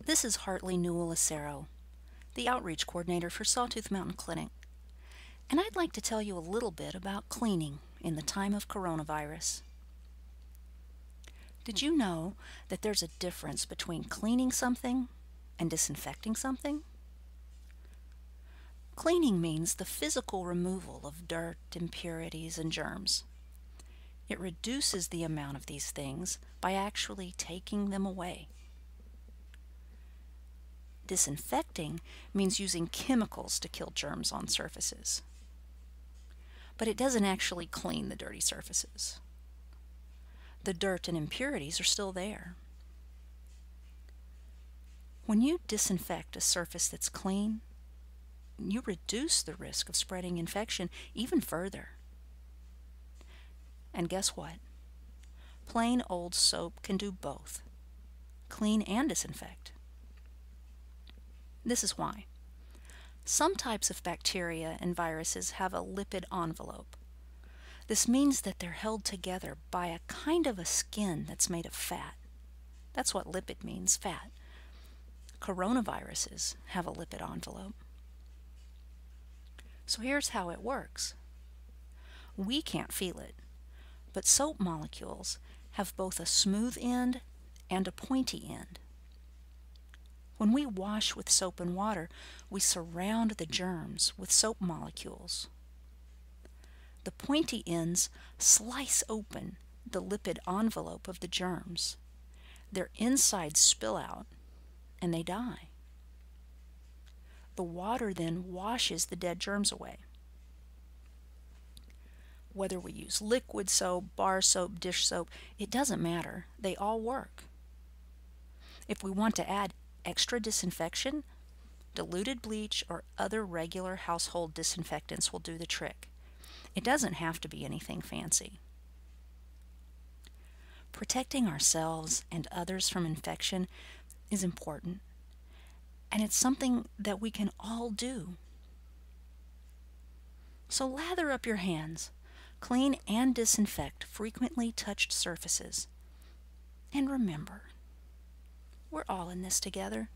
This is Hartley Newell-Acero, the Outreach Coordinator for Sawtooth Mountain Clinic, and I'd like to tell you a little bit about cleaning in the time of coronavirus. Did you know that there's a difference between cleaning something and disinfecting something? Cleaning means the physical removal of dirt, impurities, and germs. It reduces the amount of these things by actually taking them away. Disinfecting means using chemicals to kill germs on surfaces. But it doesn't actually clean the dirty surfaces. The dirt and impurities are still there. When you disinfect a surface that's clean, you reduce the risk of spreading infection even further. And guess what? Plain old soap can do both, clean and disinfect. This is why. Some types of bacteria and viruses have a lipid envelope. This means that they're held together by a kind of a skin that's made of fat. That's what lipid means, fat. Coronaviruses have a lipid envelope. So here's how it works. We can't feel it, but soap molecules have both a smooth end and a pointy end. When we wash with soap and water, we surround the germs with soap molecules. The pointy ends slice open the lipid envelope of the germs. Their insides spill out and they die. The water then washes the dead germs away. Whether we use liquid soap, bar soap, dish soap, it doesn't matter. They all work. If we want to add extra disinfection, diluted bleach or other regular household disinfectants will do the trick. It doesn't have to be anything fancy. Protecting ourselves and others from infection is important, and it's something that we can all do. So lather up your hands, clean and disinfect frequently touched surfaces, and remember, we're all in this together.